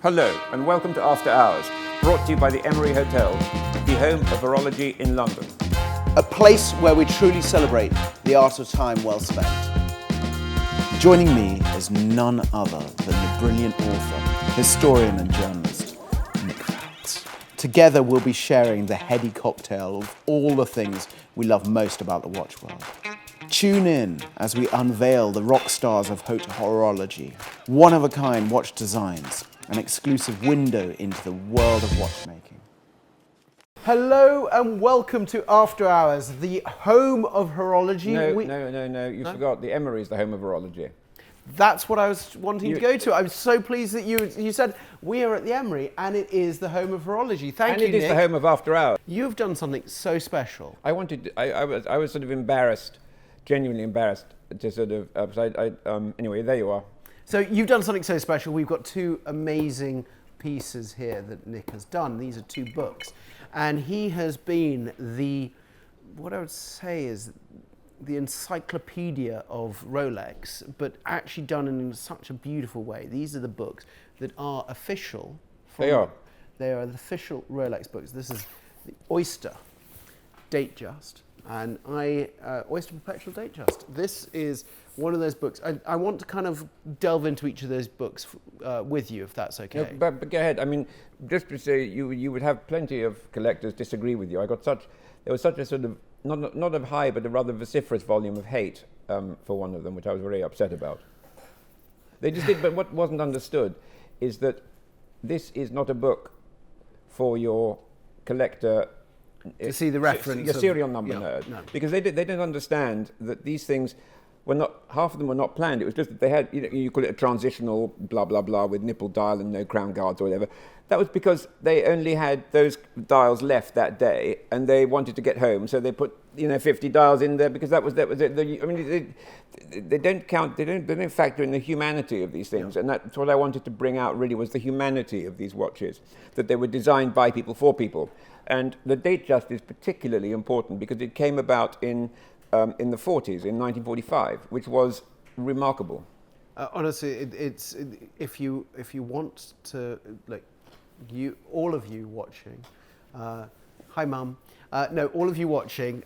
Hello and welcome to After Hours, brought to you by the Emory Hotel, the home of Horology in London. A place where we truly celebrate the art of time well spent. Joining me is none other than the brilliant author, historian and journalist, Nick Foulkes. Together we'll be sharing the heady cocktail of all the things we love most about the watch world. Tune in as we unveil the rock stars of haute horology, one-of-a-kind watch designs, an exclusive window into the world of watchmaking. Hello and welcome to After Hours, the home of horology. No, you forgot. The Emory is the home of Horology. That's what I was wanting to go to. I'm so pleased that you said we are at the Emory and it is the home of horology. Thank you, And it is Nick. the home of After Hours. You've done something so special. I was sort of embarrassed, genuinely embarrassed to sort of, anyway, there you are. So you've done something so special. We've got two amazing pieces here that Nick has done. These are two books. And he has been what I would say is the encyclopedia of Rolex, but actually done in such a beautiful way. These are the books that are official. They are. They are the official Rolex books. This is the Oyster Datejust and Oyster Perpetual Datejust. This is one of those books. I want to kind of delve into each of those books with you, if that's okay. No, but go ahead. I mean, just to say, you would have plenty of collectors disagree with you. There was such a sort of, not a high, but a rather vociferous volume of hate for one of them, which I was very upset about. They just did, but what wasn't understood is that this is not a book for your collector to see the reference, your serial number nerd, no. Because they didn't understand that these things were not, half of them were not planned. It was just that they had, you call it a transitional blah blah blah with nipple dial and no crown guards or whatever. That was because they only had those dials left that day, and they wanted to get home, so they put 50 dials in there because that was it. I mean, they don't count. They don't factor in the humanity of these things, and that's what I wanted to bring out. Really, was the humanity of these watches, that they were designed by people for people. And the Datejust is particularly important because it came about in the 40s, in 1945, which was remarkable. Honestly, if you want to, like, all of you watching, hi Mum, all of you watching,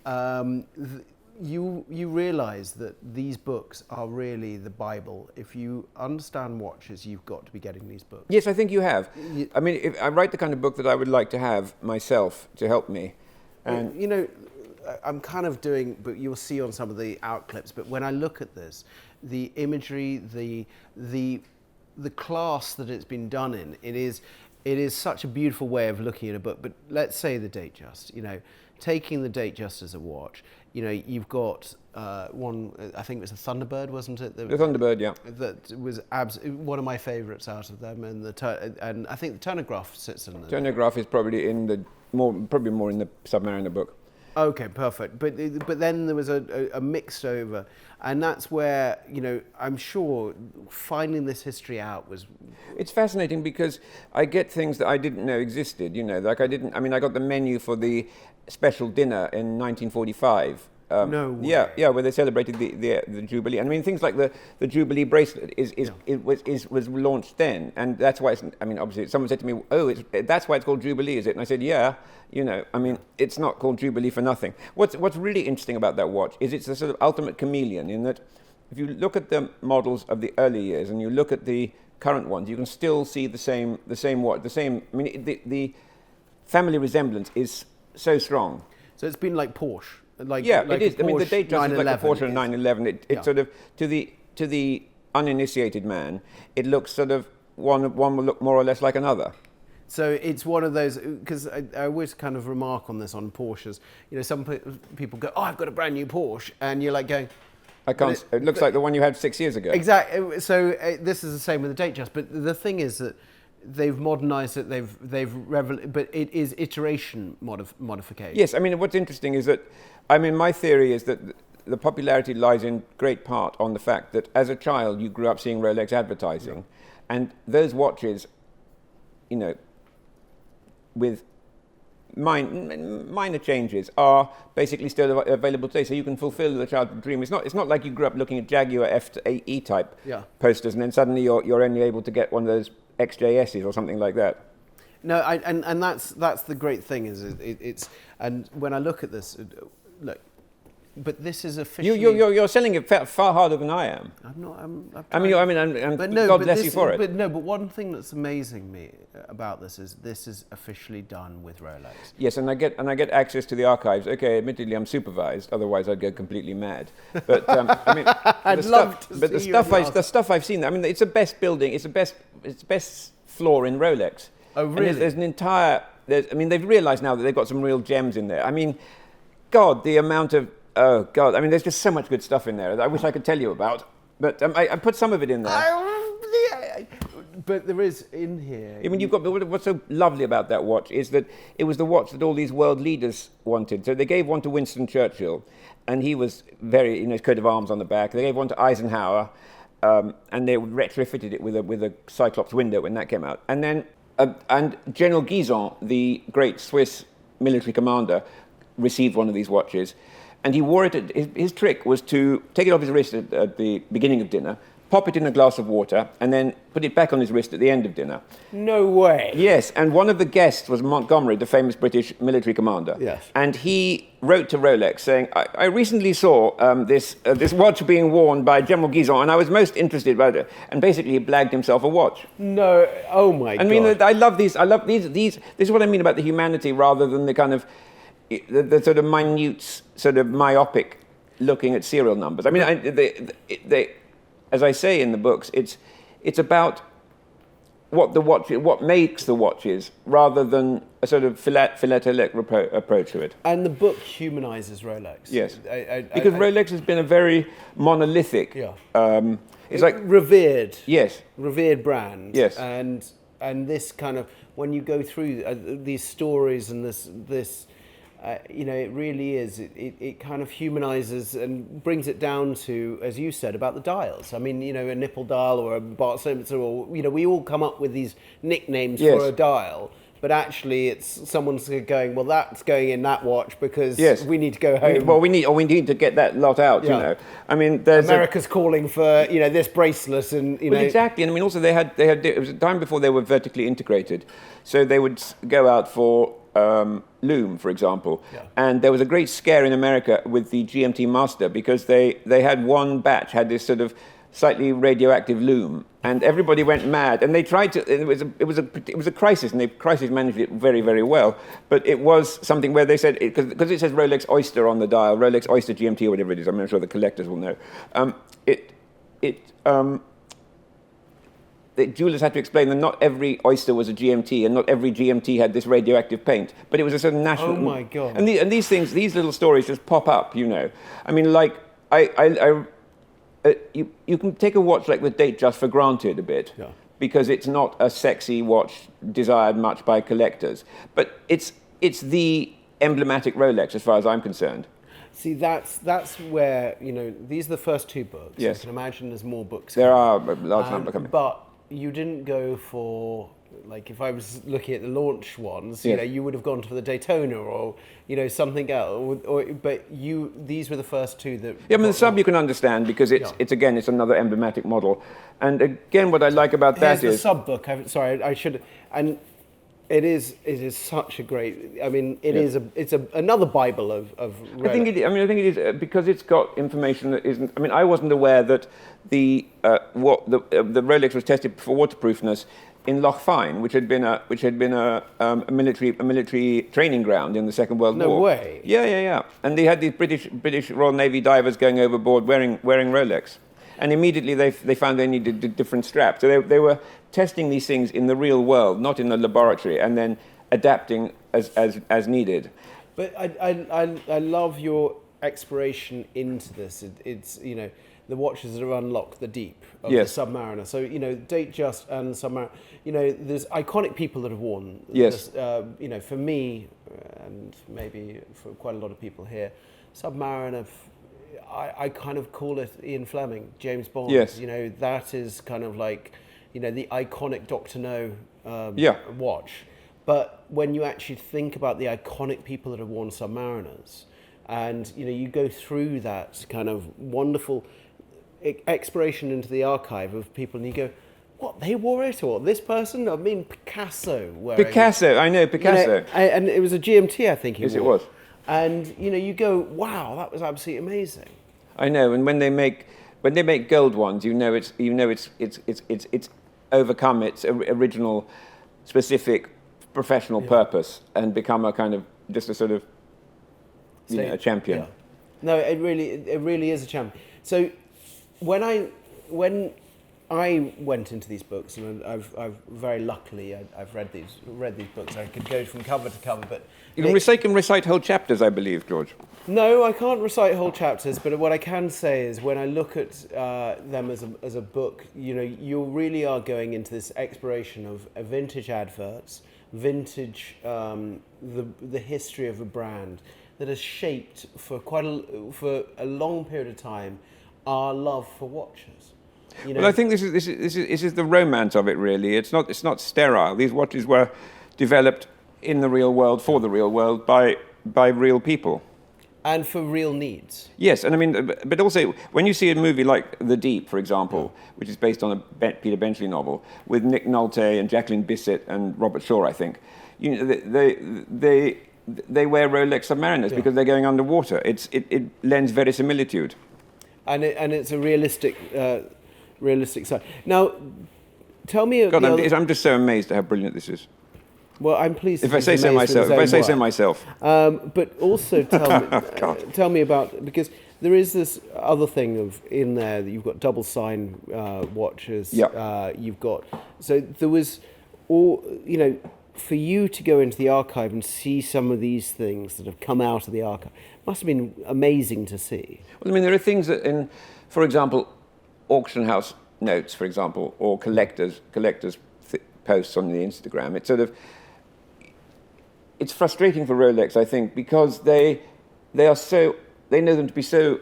you realise that these books are really the Bible. If you understand watches, you've got to be getting these books. Yes, I think you have. I mean, if I write the kind of book that I would like to have myself to help me. And I'm kind of doing, but you'll see on some of the out clips, but when I look at this, the imagery, the class that it's been done in, it is such a beautiful way of looking at a book. But let's say the Datejust, taking the Datejust as a watch, you've got one, I think it was a Thunderbird, wasn't it? The Thunderbird, yeah. That was one of my favourites out of them, and and I think the Turnograph sits in there. Turnograph is probably probably more in the Submariner book. Okay, perfect. But then there was a mixed over, and that's where I'm sure finding this history out was. It's fascinating because I get things that I didn't know existed. Like I got the menu for the special dinner in 1945. No way. Yeah, where they celebrated the Jubilee. And I mean, things like the Jubilee bracelet was launched then, and that's why it's. I mean, obviously, someone said to me, "Oh, that's why it's called Jubilee, is it?" And I said, "Yeah, I mean, it's not called Jubilee for nothing." What's really interesting about that watch is it's a sort of ultimate chameleon in that if you look at the models of the early years and you look at the current ones, you can still see the same watch, the same. I mean, the family resemblance is so strong. So it's been like Porsche. Like it is. I mean, the Datejust is like a Porsche and 911. It's sort of to the uninitiated man, it looks sort of one will look more or less like another. So it's one of those, because I always kind of remark on this on Porsches. Some people go, "Oh, I've got a brand new Porsche," and you're like going, "I can't." It looks like the one you had 6 years ago. Exactly. So this is the same with the Datejust. But the thing is that they've modernised it. But it is iteration modification. Yes. I mean, what's interesting is that, my theory is that the popularity lies in great part on the fact that as a child you grew up seeing Rolex advertising, and those watches, with minor changes are basically still available today, so you can fulfill the childhood dream. It's not like you grew up looking at Jaguar F to E type posters, and then suddenly you're only able to get one of those XJSs or something like that. No, and that's the great thing is it's and when I look at this, look, but this is officially You're selling it far harder than I am. I'm not. But God bless you for it. But one thing that's amazing me about this is officially done with Rolex. Yes, and I get access to the archives. Okay, admittedly, I'm supervised. Otherwise, I'd go completely mad. But I mean, the stuff I've seen. I mean, it's the best building. It's the best floor in Rolex. Oh, really? And there's an entire. I mean, they've realised now that they've got some real gems in there. I mean, God, the amount of. Oh, God. I mean, there's just so much good stuff in there that I wish I could tell you about. But I put some of it in there. But there is in here. I mean, you've got. What's so lovely about that watch is that it was the watch that all these world leaders wanted. So they gave one to Winston Churchill, and he was very, his coat of arms on the back. They gave one to Eisenhower, and they retrofitted it with a Cyclops window when that came out. And then, and General Guizot, the great Swiss military commander, received one of these watches. And he wore it, his trick was to take it off his wrist at the beginning of dinner, pop it in a glass of water, and then put it back on his wrist at the end of dinner. No way. Yes, and one of the guests was Montgomery, the famous British military commander. Yes. And he wrote to Rolex saying, I recently saw this watch being worn by General Guizot, and I was most interested about it. And basically he blagged himself a watch. No, oh my God. I mean, I love these. This is what I mean about the humanity rather than the kind of, the sort of minute, sort of myopic looking at serial numbers. I mean, as I say in the books, it's about what makes the watches, rather than a sort of philatelic approach to it. And the book humanizes Rolex. Yes, because Rolex has been a very monolithic. Yeah. It's like revered. Yes. Revered brand. Yes. And this kind of, when you go through these stories and this. It really is. It kind of humanizes and brings it down to, as you said, about the dials. I mean, a nipple dial or a Bartsometer, or we all come up with these nicknames for a dial, but actually, it's someone's going, well, that's going in that watch because we need to go home. Well, we need to get that lot out. Yeah. I mean, there's America's calling for this bracelet and Well, exactly, and I mean, also they had. It was a time before they were vertically integrated, so they would go out for. Loom, for example, and there was a great scare in America with the GMT Master because they had one batch had this sort of slightly radioactive loom, and everybody went mad. And they tried to. It was a crisis, and the crisis managed it very, very well. But it was something where they said because it says Rolex Oyster on the dial, Rolex Oyster GMT or whatever it is. I'm sure the collectors will know. The jewelers had to explain that not every Oyster was a GMT, and not every GMT had this radioactive paint, but it was a sort of national. Oh my God! And these things, these little stories, just pop up. I mean, like you can take a watch like the Datejust for granted a bit, because it's not a sexy watch desired much by collectors, but it's the emblematic Rolex as far as I'm concerned. See, that's where these are the first two books. Yes. I can imagine there's more books. There are a large number coming. But you didn't go for, like, if I was looking at the launch ones, you would have gone for the Daytona or something else. But these were the first two that. Yeah, I mean the sub you can understand because it's another emblematic model, and again what I like about that is the sub book. I should and. It is such a great. I mean, it's another Bible of. Rolex. I think it is because it's got information that isn't. I mean, I wasn't aware that the Rolex was tested for waterproofness in Loch Fyne, which had been a military training ground in the Second World War. No way. Yeah. And they had these British Royal Navy divers going overboard wearing Rolex. And immediately they found they needed different straps. So they were testing these things in the real world, not in the laboratory, and then adapting as needed. But I love your exploration into this. It's the watches that have unlocked the deep of the Submariner. So Datejust and Submariner. There's iconic people that have worn. Yes. This, for me, and maybe for quite a lot of people here, Submariner. I kind of call it Ian Fleming, James Bond. Yes. That is kind of like, the iconic Dr. No watch. But when you actually think about the iconic people that have worn Submariners, and you go through that kind of wonderful exploration into the archive of people, and you go, what, they wore it, or this person? I mean, Picasso wearing Picasso, I know, Picasso. it. And it was a GMT, I think he Yes, wore. it was. And, you go, wow, that was absolutely amazing. I know, and when they make gold ones, it's overcome its original, specific, professional purpose and become a kind of just a sort of a champion. Yeah. No, it really is a champion. So when I went into these books, and I've very luckily I've read these books. I could go from cover to cover, but You can recite whole chapters, I believe, George. no, I can't recite whole chapters. But what I can say is, when I look at them as a book, you really are going into this exploration of vintage adverts, vintage the history of a brand that has shaped for a long period of time our love for watches. Well, I think this is the romance of it. Really, it's not sterile. These watches were developed in the real world for the real world by real people. And for real needs. Yes, and I mean, but also when you see a movie like The Deep, for example, which is based on a Peter Benchley novel with Nick Nolte and Jacqueline Bisset and Robert Shaw, I think, they wear Rolex Submariners because they're going underwater. It lends verisimilitude. And it's a realistic side. Now, tell me. God, I'm just so amazed at how brilliant this is. Well, I'm pleased. If I say so myself. But also tell me about, because there is this other thing in there that you've got double sign watches. Yeah. You've got, so there was for you to go into the archive and see some of these things that have come out of the archive must have been amazing to see. Well, I mean, there are things that for example, auction house notes, for example, or collectors posts on the Instagram. It's frustrating for Rolex, I think, because they know them to be so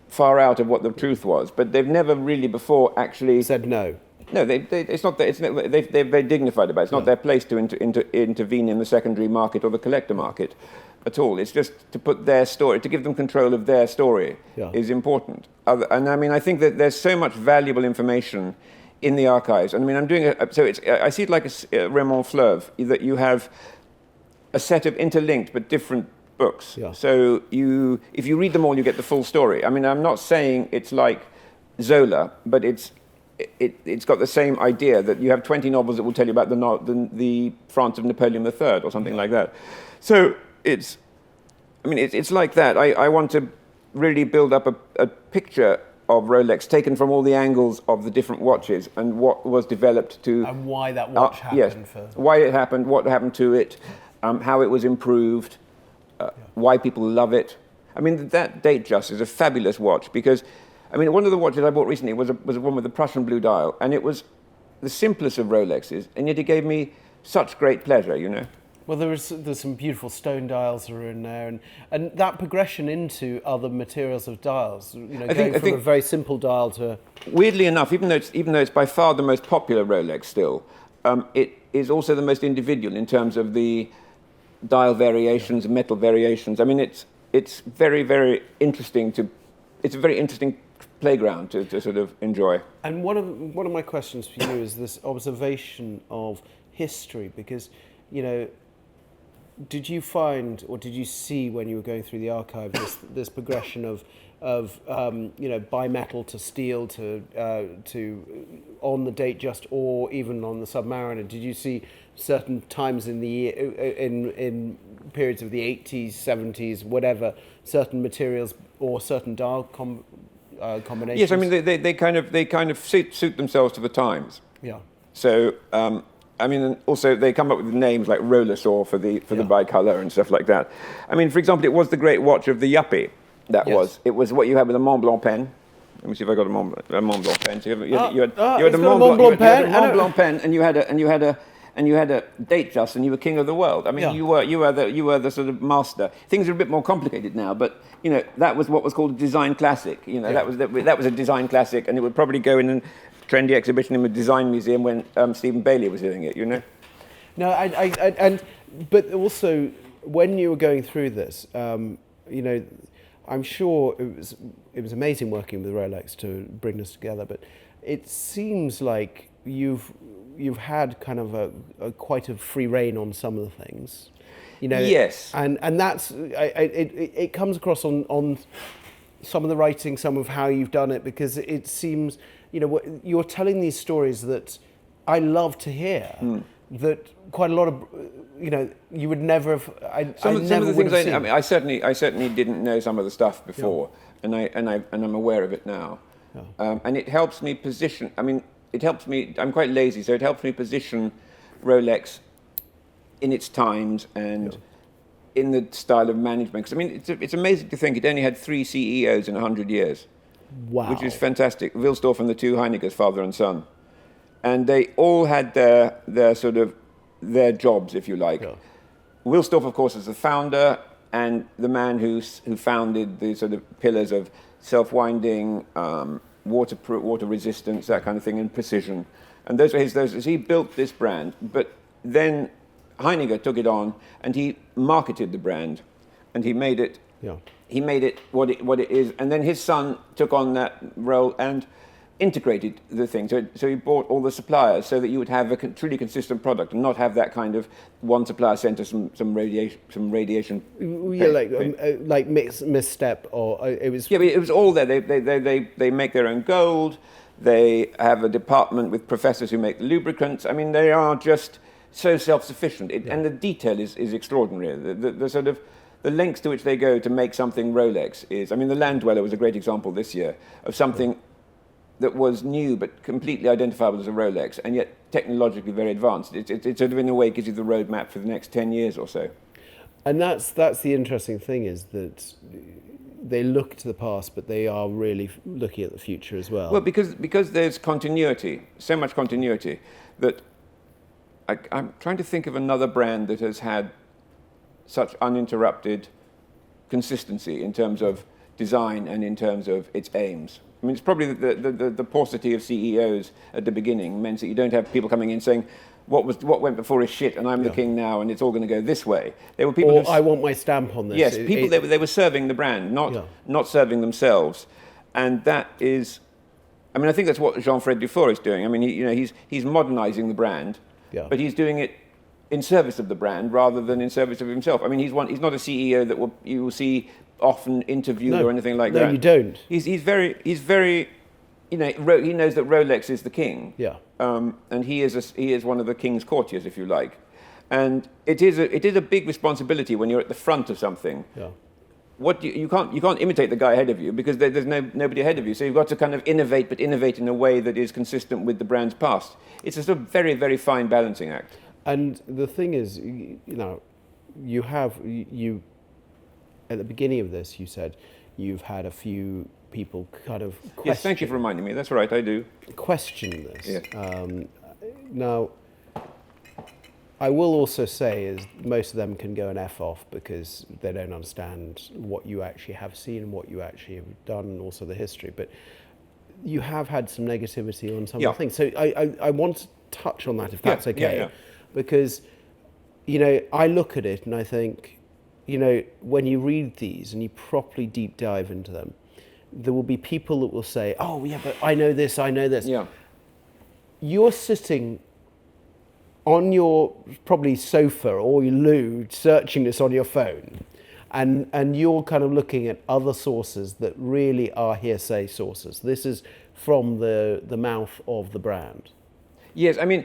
far out of what the truth was, but they've never really before actually said no. No, it's not. They're very dignified about it. It's not their place to intervene in the secondary market or the collector market at all. It's just to put their story, to give them control of their story is important. And I mean, I think that there's so much valuable information in the archives. And I mean, I'm doing I see it like a Raymond Fleuve, that you have a set of interlinked but different books. Yeah. So if you read them all, you get the full story. I mean, I'm not saying it's like Zola, but it's got the same idea that you have 20 novels that will tell you about the France of Napoleon III or something like that. So it's like that. I want to really build up a picture of Rolex taken from all the angles of the different watches and what was developed to... And why that watch happened. Yes, why it happened, what happened to it, how it was improved, why people love it. I mean, that Datejust is a fabulous watch because, I mean, one of the watches I bought recently was one with a Prussian blue dial, and it was the simplest of Rolexes, and yet it gave me such great pleasure, Well, there's some beautiful stone dials that are in there, and that progression into other materials of dials, going from a very simple dial to... Weirdly enough, even though it's by far the most popular Rolex still, it is also the most individual in terms of the dial variations, metal variations. I mean, it's very, very interesting it's a very interesting playground to sort of enjoy. And one of my questions for you is this observation of history, because, did you find, or did you see when you were going through the archive, this progression of bimetal to steel to on the Datejust or even on the Submariner? Did you see certain times in the year, in periods of the 80s, 70s, whatever, certain materials or certain dial combinations? Yes, I mean they kind of suit themselves to the times. Yeah. So I mean, and also they come up with names like roller saw for the bicolor and stuff like that. I mean, for example, it was the great watch of the yuppie. It was what you had with a Mont Blanc pen. Let me see if I got a Mont Blanc pen. So you had a Mont Blanc pen, and you had a Datejust, and you were king of the world. I mean, you were the sort of master. Things are a bit more complicated now, but that was what was called a design classic. That was a design classic, and it would probably go in a trendy exhibition in a design museum when Stephen Bailey was doing it. No, but also when you were going through this, I'm sure it was amazing working with Rolex to bring this together, but it seems like you've had kind of a quite a free rein on some of the things, Yes. and that's it comes across on some of the writing, some of how you've done it, because it seems you're telling these stories that I love to hear. That quite a lot of you would never have. Some of the things I certainly didn't know some of the stuff before, and I'm aware of it now, and it helps me position. I mean, it helps me. I'm quite lazy, so it helps me position Rolex in its times and in the style of management. Because I mean, it's amazing to think it only had 3 CEOs in 100 years. Wow, which is fantastic. Wilsdorf and the 2 Heinegers, father and son, and they all had their sort of their jobs, if you like. Yeah. Wilsdorf, of course, is the founder and the man who founded the sort of pillars of self-winding, water resistance, that kind of thing, and precision. And those were his. He built this brand, but then Heinegger took it on and he marketed the brand, and he made it. Yeah. He made it what it is, and then his son took on that role and integrated the thing. So he bought all the suppliers so that you would have a truly consistent product and not have that kind of one supplier sent to some radiation. Like misstep, or it was. Yeah, but it was all there. They make their own gold. They have a department with professors who make the lubricants. I mean, they are just so self-sufficient, and the detail is extraordinary. The sort of the lengths to which they go to make something Rolex is. I mean, the Land Dweller was a great example this year of something that was new but completely identifiable as a Rolex, and yet technologically very advanced. It sort of in a way gives you the roadmap for the next 10 years or so. And that's the interesting thing, is that they look to the past, but they are really looking at the future as well. Well, because there's continuity, so much continuity, that I'm trying to think of another brand that has had such uninterrupted consistency in terms of design and in terms of its aims. I mean, it's probably the paucity of CEOs at the beginning meant that you don't have people coming in saying, what went before is shit, and I'm the king now, and it's all going to go this way. There were people. I want my stamp on this. Yes, they were serving the brand, not serving themselves, and that is. I mean, I think that's what Jean-Fred Dufour is doing. I mean, he's modernising the brand, but he's doing it in service of the brand rather than in service of himself. I mean, he's not a CEO that you will see often interviewed or anything like that. No, you don't. He's very, he knows that Rolex is the king. Yeah. And he is one of the king's courtiers, if you like. And it is a big responsibility when you're at the front of something. Yeah. You can't imitate the guy ahead of you because there's nobody ahead of you. So you've got to kind of innovate, but innovate in a way that is consistent with the brand's past. It's a sort of very, very fine balancing act. And the thing is, you at the beginning of this, you said you've had a few people kind of question. Yes, thank you for reminding me. That's right, I do. Question this. Yeah. Now, I will also say is most of them can go and F off because they don't understand what you actually have seen and what you actually have done, and also the history. But you have had some negativity on some of the things. So I want to touch on that, if that's okay. Yeah. Because, I look at it and I think, when you read these and you properly deep dive into them, there will be people that will say, oh, yeah, but I know this. Yeah. You're sitting on your probably sofa or your loo, searching this on your phone, and you're kind of looking at other sources that really are hearsay sources. This is from the mouth of the brand. Yes, I mean...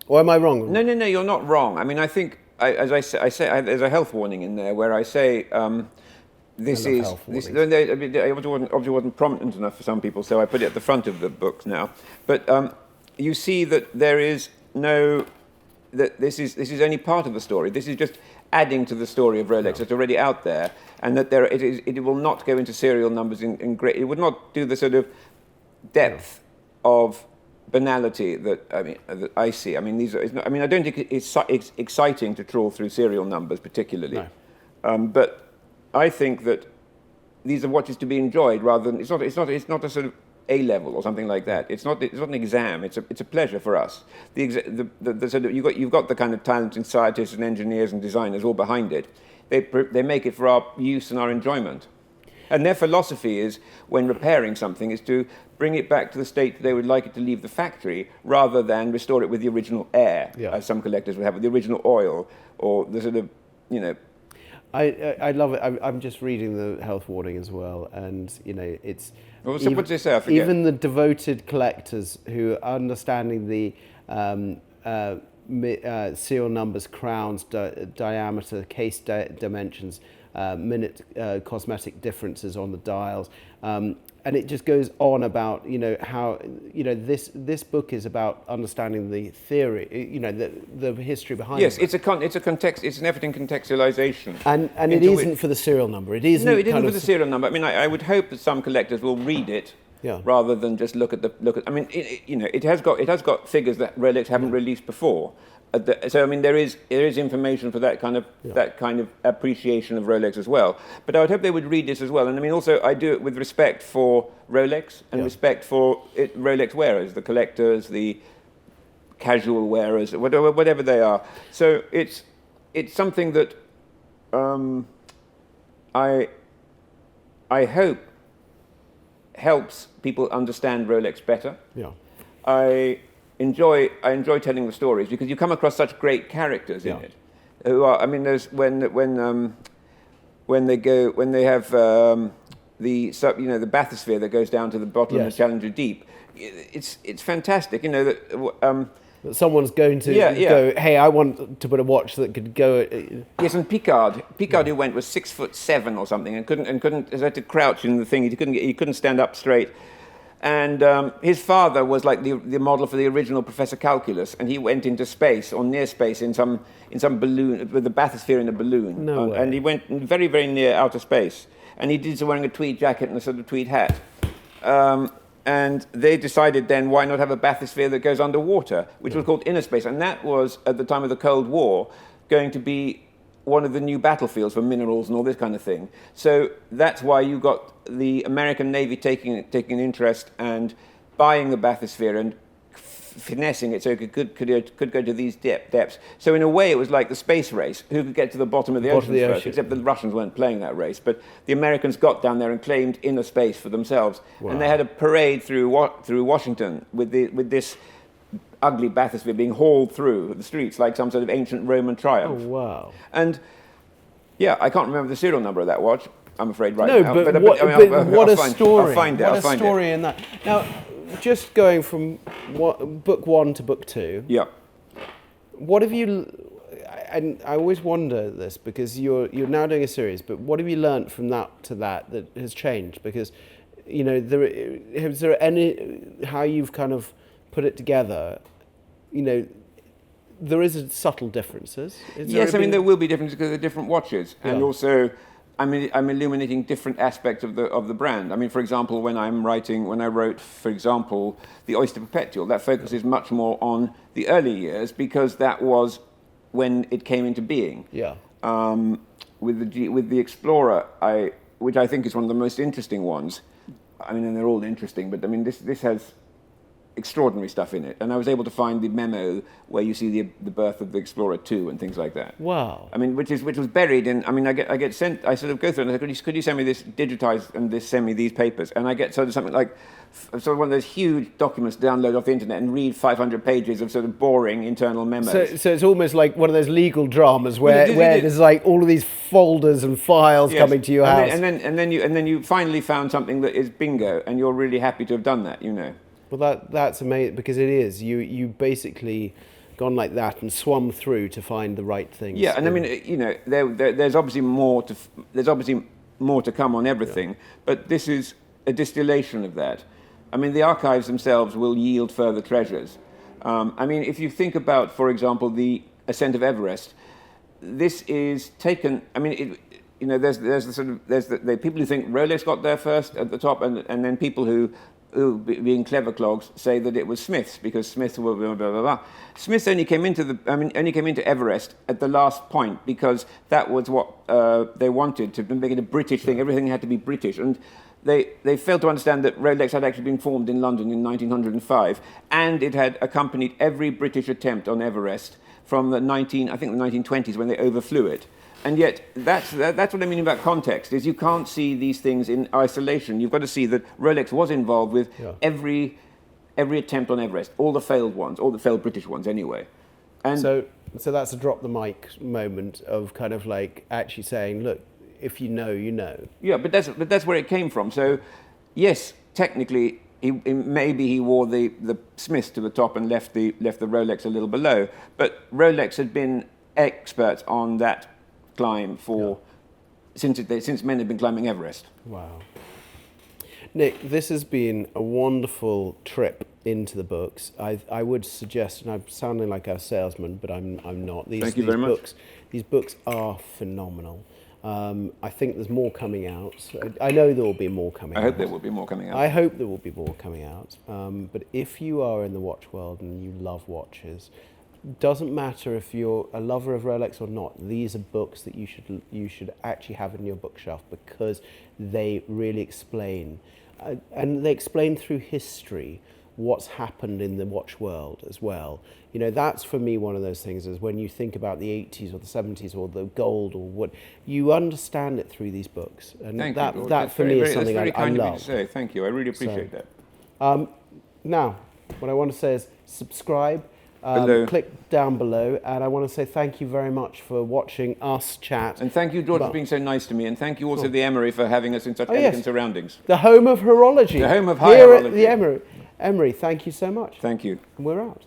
Or am I wrong? No, you're not wrong. I mean, I think, as I say, there's a health warning in there where I say... obviously wasn't prominent enough for some people, so I put it at the front of the books now. But you see that there is that this is only part of the story. This is just adding to the story of Rolex that's already out there, and that it will not go into serial numbers in great. It would not do the sort of depth of banality that I see. I mean, I don't think it's exciting to trawl through serial numbers particularly, but I think that these are watches to be enjoyed rather than it's not a sort of A level or something like that. It's not an exam. It's a pleasure for us. The sort of you've got the kind of talented scientists and engineers and designers all behind it. They make it for our use and our enjoyment. And their philosophy is, when repairing something, is to bring it back to the state that they would like it to leave the factory, rather than restore it with the original air, as some collectors would have, with the original oil, or the sort of, I love it. I'm just reading the health warning as well, and it's. What did they say? I forget. Even the devoted collectors who are understanding the serial numbers, crowns, diameter, case dimensions, minute cosmetic differences on the dials. And it just goes on about how this book is about understanding the theory, the history behind it. Yes, it's an effort in contextualization. And it isn't for the serial number. It isn't. No, it isn't for the serial number. I mean, I would hope that some collectors will read it rather than just look at. I mean, it has got figures that Rolex haven't released before. So I mean, there is information for that kind of appreciation of Rolex as well. But I would hope they would read this as well. And I mean, also I do it with respect for Rolex and respect for Rolex wearers, the collectors, the casual wearers, whatever they are. So it's something that I hope helps people understand Rolex better. Yeah. I enjoy telling the stories because you come across such great characters in it. Who are, I mean, there's when they have the bathysphere that goes down to the bottom of the Challenger Deep. It's fantastic, that someone's going to go, hey, I want to put a watch that could go. Yes, and Picard who went was 6'7" or something, and couldn't had to crouch in the thing. He couldn't stand up straight. And his father was like the model for the original Professor Calculus, and he went into space or near space in some balloon with the bathysphere in a balloon. No way. And he went very, very near outer space, and he did so wearing a tweed jacket and a sort of tweed hat. And they decided then, why not have a bathysphere that goes underwater, which was called inner space, and that was at the time of the Cold War going to be one of the new battlefields for minerals and all this kind of thing. So that's why you got the American Navy taking an interest and buying the bathysphere and finessing it so it could go to these depths. So in a way, it was like the space race: who could get to the bottom of the ocean first? Except the Russians weren't playing that race, but the Americans got down there and claimed inner space for themselves. Wow. And they had a parade through Washington with this ugly bathysphere being hauled through the streets like some sort of ancient Roman triumph. Oh, wow. And I can't remember the serial number of that watch, I'm afraid, right now. But what a story. I'll find it. In that. Now, just going from book one to book two. Yeah. What have you... And I always wonder this, because you're now doing a series, but what have you learnt from that to that has changed? Because, is there any... How you've kind of put it together... there is subtle differences. Yes, I mean, there will be differences because they're different watches. Yeah. And also, I'm illuminating different aspects of the brand. I mean, for example, when I wrote, for example, the Oyster Perpetual, that focuses much more on the early years because that was when it came into being. Yeah. With the Explorer, which I think is one of the most interesting ones. I mean, and they're all interesting, but I mean, this has extraordinary stuff in it, and I was able to find the memo where you see the birth of the Explorer 2 and things like that. Wow! I mean, which was buried in. I mean, I get sent. I sort of go through it and I say, could you send me this digitized and send me these papers? And I get sort of something like sort of one of those huge documents to download off the internet and read 500 pages of sort of boring internal memos. So it's almost like one of those legal dramas where there's like all of these folders and files coming to your house. And then you finally found something that is bingo, and you're really happy to have done that. Well, that's amazing, because it is. You basically gone like that and swum through to find the right things. Yeah, and I mean, there's obviously more to come on everything, but this is a distillation of that. I mean, the archives themselves will yield further treasures. I mean, if you think about, for example, the ascent of Everest, this is taken. I mean, there's the people who think Rolex got there first at the top, and then people who being clever clogs, say that it was Smith's because Smith blah, blah, blah, blah. Smith only came into Everest at the last point because that was what they wanted to make it a British thing. Everything had to be British, and they failed to understand that Rolex had actually been formed in London in 1905, and it had accompanied every British attempt on Everest from the 1920s when they overflew it. And yet, that's what I mean about context, is you can't see these things in isolation. You've got to see that Rolex was involved with every attempt on Everest, all the failed ones, all the failed British ones anyway. And so that's a drop the mic moment of kind of like actually saying, look, if you know, you know. Yeah, but that's where it came from. So, yes, technically, maybe he wore the Smiths to the top and left the Rolex a little below. But Rolex had been experts on that climb since men had been climbing Everest. Wow. Nick, this has been a wonderful trip into the books. I would suggest, and I'm sounding like a salesman, but I'm not. Thank you very much. These books are phenomenal. I think there's more coming out. I know there will be more coming out. I hope there will be more coming out. I hope there will be more coming out. But if you are in the watch world and you love watches, doesn't matter if you're a lover of Rolex or not, these are books that you should actually have in your bookshelf, because they really explain, and they explain through history what's happened in the watch world as well. You know, that's for me one of those things, is when you think about the 80s or the 70s or the gold or what, you understand it through these books. And Thank that you. for me is something that's very I kind of you love. to say. Thank you. I really appreciate that. Now, what I want to say is subscribe, click down below, and I want to say thank you very much for watching us chat. And thank you, George, for being so nice to me, and thank you also the Emory for having us in such elegant surroundings. The home of horology. The home of high Here horology. at the Emory. Emory, thank you so much. Thank you. And we're out.